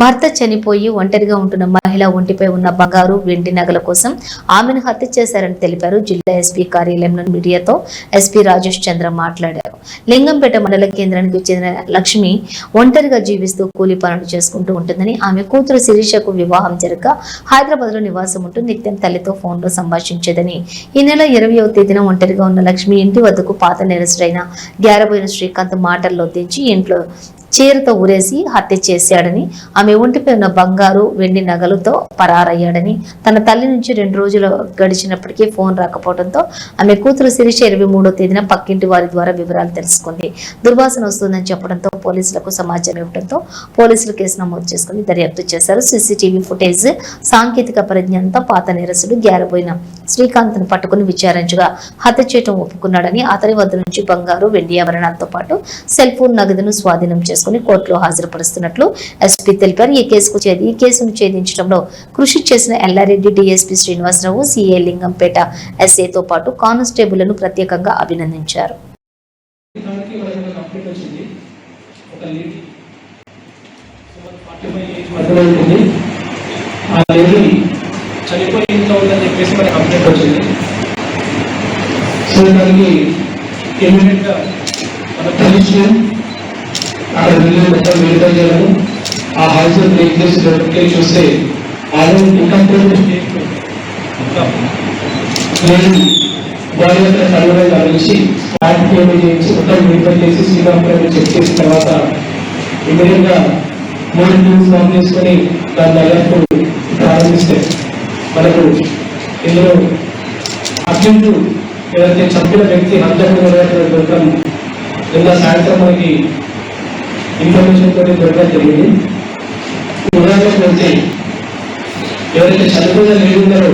భర్త చనిపోయి ఒంటరిగా ఉంటున్న మహిళ ఒంటిపై ఉన్న బంగారు వెండి నగల కోసం ఆమెను హత్య చేశారని తెలిపారు. జిల్లా ఎస్పీ కార్యాలయంలో మీడియాతో ఎస్పీ రాజేష్ చంద్ర మాట్లాడారు. లింగంపేట మండల కేంద్రానికి చెందిన లక్ష్మి ఒంటరిగా జీవిస్తూ కూలీ పనులు చేసుకుంటూ ఉంటుందని, ఆమె కూతురు శిరీషకు వివాహం జరగ హైదరాబాద్ లో నివాసం ఉంటూ నిత్యం తల్లితో ఫోన్ లో సంభాషించేదని, ఈ నెల 20వ తేదీన ఒంటరిగా ఉన్న లక్ష్మి ఇంటి వద్దకు పాత నేరస్తుడైన గ్యారబోయిన శ్రీకాంత్ మాటల్లో దించి ఇంట్లో చీరతో ఊరేసి హత్య చేశాడని, ఆమె ఒంటిపై ఉన్న బంగారు వెండి నగలతో పరారయ్యాడని, తన తల్లి నుంచి 2 రోజులు గడిచినప్పటికీ ఫోన్ రాకపోవడంతో ఆమె కూతురు శిరీష 23వ తేదీన పక్కింటి వారి ద్వారా వివరాలు తెలుసుకుంది. దుర్వాసన వస్తుందని చెప్పడంతో పోలీసులకు సమాచారం ఇవ్వడంతో పోలీసులు కేసు నమోదు చేసుకుని దర్యాప్తు చేశారు. సీసీటీవీ ఫుటేజ్, సాంకేతిక పరిజ్ఞానంతో పాత నేరస్తుడు గ్యారబోయిన శ్రీకాంత్ ను పట్టుకుని విచారించగా హత్య చేయడం ఒప్పుకున్నాడని, అతని వద్ద నుంచి బంగారు వెండి ఆభరణాలతో పాటు సెల్ ఫోన్ నగదును స్వాధీనం చేసుకుని కోర్టులో హాజరుపరుస్తున్నట్లు ఎస్పీ తెలిపారు. ఈ కేసును ఛేదించడంలో కృషి చేసిన ఎల్లారెడ్డి, డీఎస్పీ శ్రీనివాసరావు, సిఐ లింగంపేట ఎస్ఐతో పాటు కానిస్టేబుళ్లను ప్రత్యేకంగా అభినందించారు. చనిపోయి ఇంట్లో ఉందని చెప్పేసి మనకి కంప్లైంట్ వచ్చింది. సో దానికి ఇమీడియట్గా మన పోలీస్ అక్కడ వెళ్ళి మొత్తం వెరిఫై చేయడం, ఆ హౌస్ బ్రేక్ చేసి వెరిఫికేషన్ చూస్తే ఆల్రెడీ ఇన్కంప్లీట్ బాడీ యొక్క సర్వే గమనించి స్పాట్ పేమెంట్ చేయించి మొత్తం వెరిఫై చేసి శ్రీకాంత్ చెక్ చేసిన తర్వాత ఇమీడియట్గా 3 టీమ్స్ ఫామ్ చేసుకొని దాని దర్యాప్తు ప్రారంభిస్తే మనకు ఇందులో అత్యంత ఏదైతే చంపిన వ్యక్తి హత్యకు దొరకడం నిన్న సాయంత్రం మనకి ఇన్ఫర్మేషన్ తోటి దొరకడం జరిగింది. ఉదాహరణకు వెళ్తే ఎవరైతే చనిపోయిన లేడీ ఉన్నారో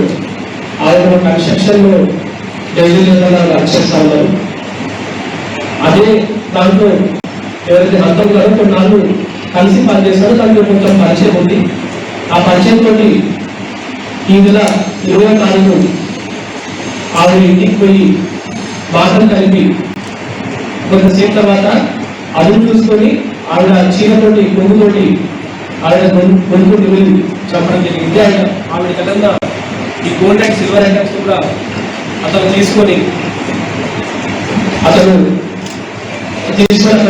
ఆయన కన్స్ట్రక్షన్ లో డైలీ వర్క్ చేస్తా ఉన్నారు. అదే దాంట్లో ఎవరైతే హత్య ఉన్నారో కొన్నాళ్ళు కలిసి పనిచేస్తారో దాంట్లో కొంచెం పరిచయం ఉంది. ఆ పరిచయం తోటి ఈ నెల 20వ తారీఖు ఆవిడ ఇంటికి పోయి మాటలు కలిపి కొంతసేపు తర్వాత అదుపు చూసుకొని ఆవిడ చీరతోటి కొంగుతోటి ఆవిడ గొంతు వెళ్ళి చెప్పడం జరిగింది. ఆవిడ కన్నా ఈ గోల్డ్ అండ్ సిల్వర్ ఐటమ్స్ కూడా అతను తీసుకొని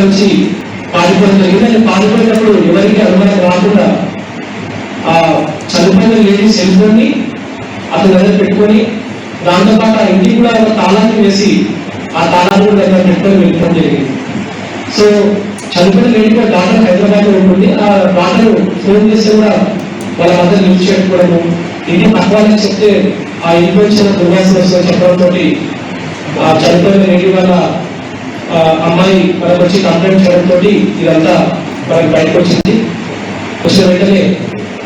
వచ్చి పారిపోవడం జరిగింది. పారిపోయినప్పుడు ఎవరికి అనుమానం రాకుండా ఆ చనిపోయిన లేడీ సెల్ ఫోన్ ని అతని దగ్గర పెట్టుకొని దాంతోపాటు ఆ ఇంటికి కూడా ఒక తాళాన్ని వేసి ఆ తాళాన్ని కూడా దగ్గర పెట్టుకొని వెళ్ళడం జరిగింది. సో చనిపోయిన లేడీ కూడా డాక్టర్ హైదరాబాద్ లో ఉంటుంది. ఆ డాక్టర్ ఫోన్ చేస్తే కూడా వాళ్ళ మధ్య నిలిచి పెట్టుకోవడము, ఇంటి పక్కవాళ్ళకి చెప్తే ఆ ఇంట్లో వచ్చిన దుర్వాసన వస్తుందని చెప్పడంతో ఆ చనిపోయిన లేడీ వాళ్ళ అమ్మాయి మనకు వచ్చి కంప్లైంట్ చేయడంతో ఇదంతా మనకి బయటకు వచ్చింది. వచ్చిన వెంటనే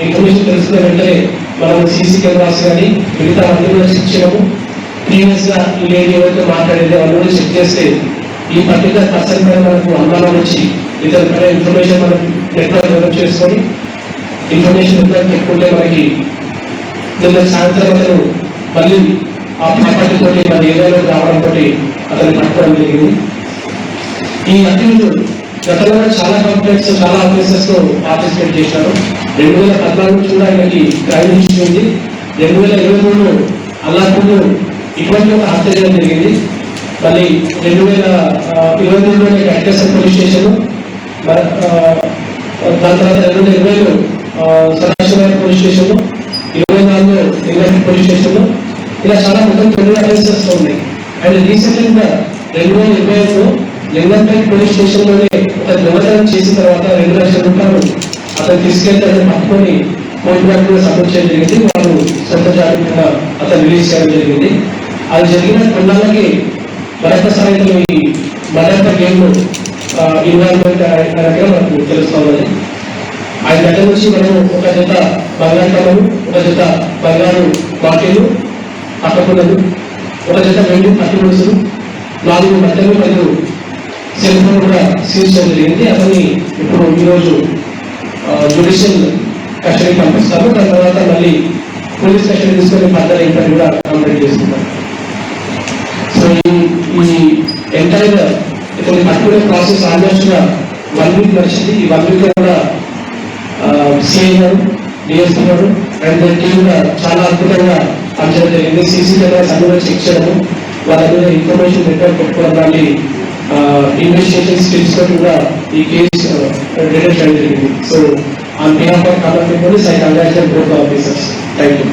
ఇన్ఫర్మేషన్ తెలుసుకున్న వెంటనే మనం సీసీ కెమెరాస్ కానీ మిగతా అన్ని కూడా చెక్ చేయము. ప్రీవియస్ గా ఈ లేడీ ఎవరైతే మాట్లాడేది వాళ్ళు కూడా చెక్ చేస్తే ఈ పర్టికులర్ పర్సన్ పైన మనకు అనుమానం వచ్చి ఇతర పైన ఇన్ఫర్మేషన్ మనం నెట్వర్క్ డెవలప్ చేసుకొని ఇన్ఫర్మేషన్ నెట్వర్క్ పెట్టుకుంటే మనకి నిన్న సాయంత్రం అతను మళ్ళీ ఆ ప్రాపర్టీ తోటి మన ఏరియాలో రావడంతో అతన్ని పట్టుకోవడం జరిగింది. ఈ అత్యంత గతంలో చాలా కంప్లైంట్స్ చాలా ఆఫీసర్స్ తో పార్టిసిపేట్ చేశారు. 2014 నుంచి కూడా ఆయనకి క్రైమ్ హిస్టరీ ఉంది. 2023లో అల్లాపూర్లో ఇటువంటి ఒక హత్య చేయడం జరిగింది. మళ్ళీ 2023లోనే గట్కేసర్ పోలీస్ స్టేషన్, దాని తర్వాత 2020లో సదాశివరావు పోలీస్ స్టేషన్, 24లో లింగంపేట పోలీస్ స్టేషన్, ఇలా చాలా మొత్తం 9 అఫెన్సెస్ ఉన్నాయి. అండ్ రీసెంట్ గా 2025లో లింగంపేట పోలీస్ స్టేషన్ లోనే ఒక దొంగతనం చేసిన తర్వాత 2 లక్షల రూపాయలు అతను తీసుకెళ్తే అతను పట్టుకొని కోర్టు గారికి కూడా సపోర్ట్ చేయడం జరిగింది. వాళ్ళు సొంత జాగ్రత్తగా అతను రిలీజ్ చేయడం జరిగింది. అది జరిగిన కొన్నాళ్ళకి మరొకసారి ఈ మరొక గేమ్ ఇన్వాల్వ్మెంట్ అనేది మనకు తెలుస్తూ ఉన్నది. ఆయన దగ్గర నుంచి మనం ఒక జత బంగారు కమ్మలు, ఒక జత బంగారు బాటిలు పక్కకున్నది, ఒక జత వెండి పట్టి ముడుసులు, 4 బట్టలు మరియు సెల్ ఫోన్ కూడా సీజ్ చేయడం జరిగింది. అతన్ని ఇప్పుడు ఈరోజు జ్యుడిషియల్ కస్టడీ పంపిస్తారు. దాని తర్వాత మళ్ళీ పోలీస్ కస్టడీ తీసుకొని ఫర్దర్ ఎంక్వైరీ కూడా కంప్లీట్ చేస్తున్నారు. సో ఈ ఎంటైర్ ఇతని పట్టుకునే ప్రాసెస్ ఆల్మోస్ట్ గా 1 వీక్ నడిచింది. ఈ 1 వీక్ కూడా సిఐ గారు, డిఎస్పీ గారు అండ్ టీమ్ చాలా అద్భుతంగా అంచనా జరిగింది. సీసీ కెమెరాస్ అన్ని కూడా చెక్ చేయడము, వాళ్ళ మీద ఇన్ఫర్మేషన్ నెట్వర్క్ పెట్టుకోవడం లాంటి ఇన్వెస్టిగేషన్ స్కిల్స్ తో కూడా ఈ కేసు డిటెక్ట్ చేయడం జరిగింది. So on behalf of common peoples I congratulate both officers. Thank you.